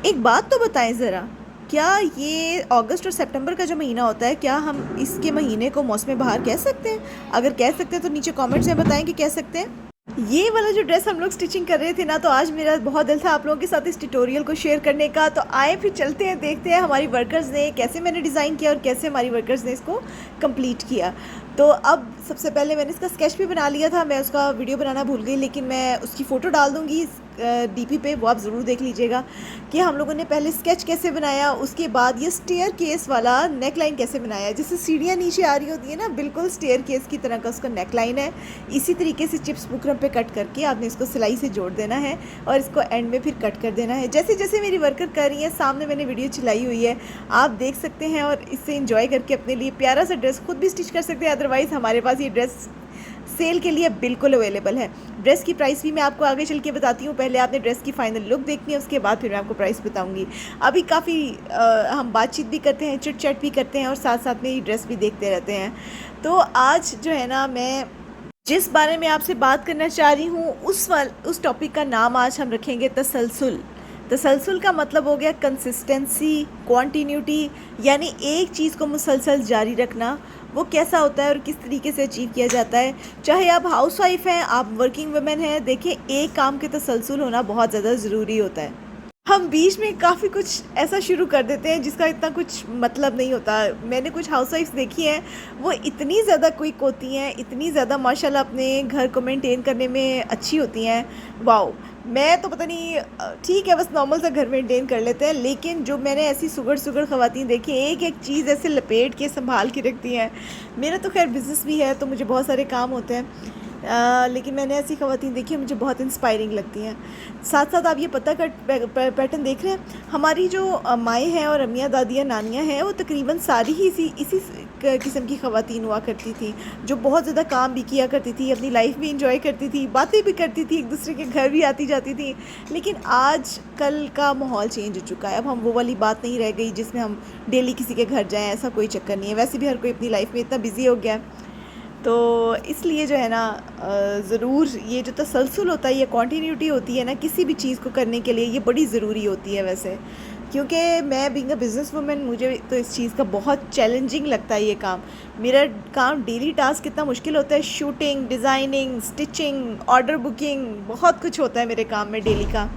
एक बात तो बताएं ज़रा, क्या ये अगस्त और सितंबर का जो महीना होता है, क्या हम इसके महीने को मौसम बहार कह सकते हैं? अगर कह सकते हैं तो नीचे कमेंट्स में बताएं कि कह सकते हैं। ये वाला जो ड्रेस हम लोग स्टिचिंग कर रहे थे ना, तो आज मेरा बहुत दिल था आप लोगों के साथ इस ट्यूटोरियल को शेयर करने का। तो आए फिर चलते हैं, देखते हैं हमारी वर्कर्स ने कैसे मैंने डिज़ाइन किया और कैसे हमारी वर्कर्स ने इसको कंप्लीट किया। तो अब सबसे पहले मैंने इसका स्केच भी बना लिया था, मैं उसका वीडियो बनाना भूल गई, लेकिन मैं उसकी फ़ोटो डाल दूँगी डीपी पे, वो आप ज़रूर देख लीजिएगा कि हम लोगों ने पहले स्केच कैसे बनाया, उसके बाद ये स्टेयर केस वाला नेक लाइन कैसे बनाया। जैसे सीढ़ियाँ नीचे आ रही होती है ना, बिल्कुल स्टेयर केस की तरह का उसका नेक लाइन है। इसी तरीके से चिप्स बुकरम पे कट करके आपने इसको सिलाई से जोड़ देना है और इसको एंड में फिर कट कर देना है। जैसे जैसे मेरी वर्कर कर रही है, सामने मैंने वीडियो चलाई हुई है, आप देख सकते हैं और इससे इंजॉय करके अपने लिए प्यारा सा ड्रेस खुद भी स्टिच कर सकते हैं। अदरवाइज़ हमारे पास ये ड्रेस सेल के लिए बिल्कुल अवेलेबल है। ड्रेस की प्राइस भी मैं आपको आगे चल के बताती हूँ, पहले आपने ड्रेस की फ़ाइनल लुक देखनी है, उसके बाद फिर मैं आपको प्राइस बताऊँगी। अभी काफ़ी हम बातचीत भी करते हैं, चिट चैट भी करते हैं और साथ साथ में ये ड्रेस भी देखते रहते हैं। तो आज जो है ना, मैं जिस बारे में आपसे बात करना चाह रही हूँ उस टॉपिक का नाम आज हम रखेंगे तसलसल। तसलसल का मतलब हो गया कंसिस्टेंसी, क्वांटिन्यूटी, यानी एक चीज़ को मुसलसल जारी रखना। वो कैसा होता है और किस तरीके से अचीव किया जाता है। चाहे आप हाउसवाइफ हैं, आप वर्किंग वुमेन हैं, देखिए एक काम के तसलसल होना बहुत ज़्यादा ज़रूरी होता है। हम बीच में काफ़ी कुछ ऐसा शुरू कर देते हैं जिसका इतना कुछ मतलब नहीं होता। मैंने कुछ हाउसवाइफ्स देखी हैं, वो इतनी ज़्यादा क्विक होती हैं, इतनी ज़्यादा माशाल्लाह अपने घर को मेंटेन करने में अच्छी होती हैं। वाओ! मैं तो पता नहीं, ठीक है बस नॉर्मल सा घर मेंटेन कर लेते हैं, लेकिन जो मैंने ऐसी सुघड़-सुघड़ ख़वातीन देखी हैं, एक-एक चीज़ ऐसे लपेट के सँभाल के रखती हैं। मेरा तो ख़ैर बिज़नेस भी है, तो मुझे बहुत सारे काम होते हैं। लेकिन मैंने ऐसी ख़वातीन देखी हैं, मुझे बहुत इंस्पायरिंग लगती हैं। साथ साथ आप ये पत्ता कट पैटर्न देख रहे हैं, हमारी जो माएँ हैं और अम्मियाँ, दादियाँ, नानियाँ हैं, वो तकरीबन सारी ही इसी किस्म की ख़वातीन हुआ करती थी, जो बहुत ज़्यादा काम भी किया करती थी, अपनी लाइफ भी इंजॉय करती थी, बातें भी करती थी, एक दूसरे के घर भी आती जाती थी। लेकिन आज कल का माहौल चेंज हो चुका है, अब हम वो वाली बात नहीं रह गई जिसमें हम डेली किसी के घर जाएँ, ऐसा कोई चक्कर नहीं है। वैसे भी हर कोई अपनी लाइफ में इतना बिज़ी हो गया है, तो इसलिए जो है ना, ज़रूर ये जो तसलसल होता है, ये कंटिन्यूटी होती है ना किसी भी चीज़ को करने के लिए, ये बड़ी ज़रूरी होती है वैसे। क्योंकि मैं बीइंग अ बिज़नेस वूमेन, मुझे तो इस चीज़ का बहुत चैलेंजिंग लगता है ये काम। मेरा काम डेली टास्क कितना मुश्किल होता है, shooting, designing, stitching, order booking, बहुत कुछ होता है मेरे काम में डेली का।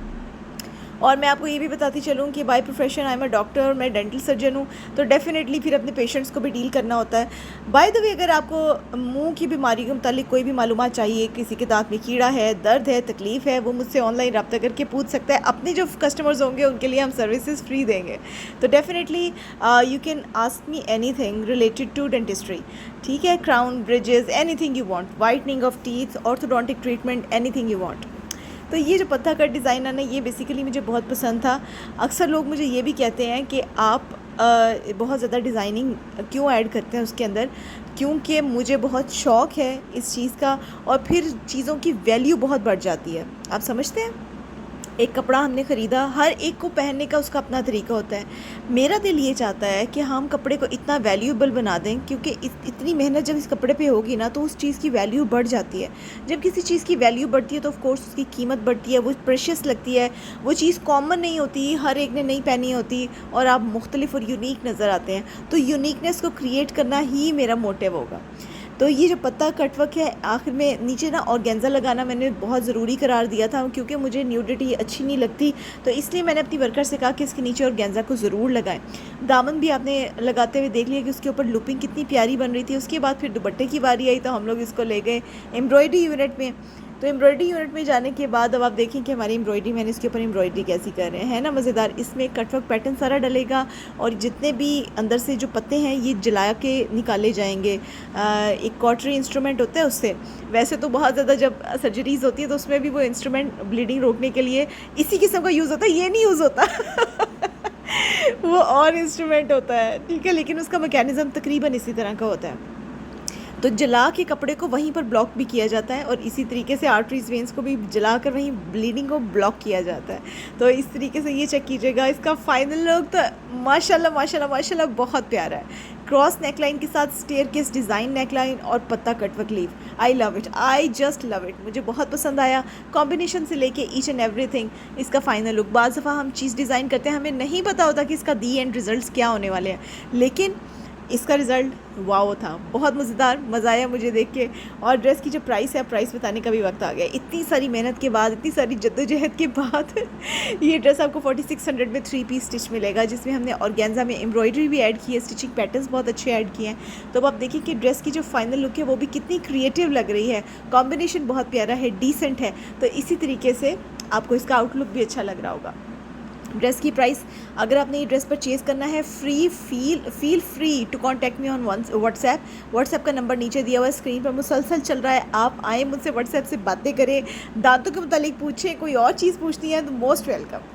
और मैं आपको ये भी बताती चलूँ कि by profession I am a doctor और मैं डेंटल सर्जन हूँ, तो डेफ़िनेटली फिर अपने पेशेंट्स को भी डील करना होता है। बाय द वे, अगर आपको मुंह की बीमारी के मुतालिक कोई भी मालूमात चाहिए, किसी के दांत में कीड़ा है, दर्द है, तकलीफ़ है, वो मुझसे ऑनलाइन रब्ता करके पूछ सकता है। अपने जो कस्टमर्स होंगे उनके लिए हम सर्विसेज फ्री देंगे। तो definitely you can ask me anything related to dentistry, ठीक है, crown, bridges, anything you want, whitening of teeth, orthodontic treatment, anything you want. तो ये जो पत्ता कट डिज़ाइन है ना, ये बेसिकली मुझे बहुत पसंद था। अक्सर लोग मुझे ये भी कहते हैं कि आप बहुत ज़्यादा डिज़ाइनिंग क्यों ऐड करते हैं उसके अंदर, क्योंकि मुझे बहुत शौक़ है इस चीज़ का, और फिर चीज़ों की वैल्यू बहुत बढ़ जाती है। आप समझते हैं, एक कपड़ा हमने ख़रीदा, हर एक को पहनने का उसका अपना तरीका होता है। मेरा दिल ये चाहता है कि हम कपड़े को इतना वैल्यूएबल बना दें, क्योंकि इतनी मेहनत जब इस कपड़े पे होगी ना, तो उस चीज़ की वैल्यू बढ़ जाती है। जब किसी चीज़ की वैल्यू बढ़ती है तो ऑफ कोर्स उसकी कीमत बढ़ती है, वो प्रेशियस लगती है, वो चीज़ कॉमन नहीं होती, हर एक ने नहीं पहनी होती, और आप मुख्तलिफ और यूनिक नज़र आते हैं। तो यूनिकनेस को क्रिएट करना ही मेरा मोटिव होगा। तो ये जो पत्ता कटवर्क है, आखिर में नीचे ना ऑर्गेन्जा लगाना मैंने बहुत ज़रूरी करार दिया था, क्योंकि मुझे न्यूडिटी अच्छी नहीं लगती, तो इसलिए मैंने अपनी वर्कर से कहा कि इसके नीचे ऑर्गेन्जा को ज़रूर लगाएं। दामन भी आपने लगाते हुए देख लिया कि उसके ऊपर लुपिंग कितनी प्यारी बन रही थी। उसके बाद फिर दुपट्टे की बारी आई, तो हम लोग इसको ले गए एम्ब्रॉयडरी यूनिट में। तो एम्ब्रॉयडरी यूनिट में जाने के बाद अब आप देखें कि हमारी एम्ब्रॉयडरी, मैंने इसके ऊपर एम्ब्रॉयडरी कैसी कर रहे हैं ना, मज़ेदार। इसमें कटवर्क पैटर्न सारा डलेगा, और जितने भी अंदर से जो पत्ते हैं ये जला के निकाले जाएंगे। एक कॉटरी इंस्ट्रूमेंट होता है उससे। वैसे तो बहुत ज़्यादा जब सर्जरीज़ होती है तो उसमें भी वो इंस्ट्रूमेंट ब्लीडिंग रोकने के लिए इसी किस्म का यूज़ होता है, ये नहीं यूज़ होता वो और इंस्ट्रूमेंट होता है, ठीक है, लेकिन उसका मैकेनिज़्म तकरीबन इसी तरह का होता है। तो जला के कपड़े को वहीं पर ब्लॉक भी किया जाता है और इसी तरीके से आर्टरीज वेंस को भी जलाकर वहीं ब्लीडिंग को ब्लॉक किया जाता है। तो इस तरीके से ये चेक कीजिएगा। इसका फाइनल लुक तो माशाल्लाह माशाल्लाह माशाल्लाह बहुत प्यारा है। क्रॉस नेकलाइन के साथ स्टेयरकेस डिज़ाइन नेकलाइन और पत्ता cutwork leave. I love it, I just love it. मुझे बहुत पसंद आया कॉम्बिनेशन से लेके ईच एंड एवरीथिंग। इसका फाइनल लुक, बाज़ दफ़ा हम चीज़ डिज़ाइन करते हैं, हमें नहीं पता होता कि इसका दी एंड रिजल्ट्स क्या होने वाले हैं, लेकिन इसका रिज़ल्ट वाओ था, बहुत मज़ेदार, मज़ा आया मुझे देख के। और ड्रेस की जो प्राइस है, प्राइस बताने का भी वक्त आ गया। इतनी सारी मेहनत के बाद, इतनी सारी जद्दोजहद के बाद ये ड्रेस आपको 4600 में 3 पीस स्टिच मिलेगा, जिसमें हमने ऑर्गेन्जा में एम्ब्रॉयडरी भी ऐड की है, स्टिचिंग पैटर्न्स बहुत अच्छे ऐड किए हैं। तो अब आप देखिए कि ड्रेस की जो फाइनल लुक है वो भी कितनी क्रिएटिव लग रही है, कॉम्बिनेशन बहुत प्यारा है, डिसेंट है। तो इसी तरीके से आपको इसका आउटलुक भी अच्छा लग रहा होगा। ड्रेस की प्राइस, अगर आपने ये ड्रेस परचेज़ करना है, feel free to contact me on WhatsApp का नंबर नीचे दिया हुआ है, स्क्रीन पर मुसलसल चल रहा है। आप आए, मुझसे व्हाट्सएप से बातें करें, दांतों के मुतालिक पूछें, कोई और चीज़ पूछनी है तो मोस्ट वेलकम।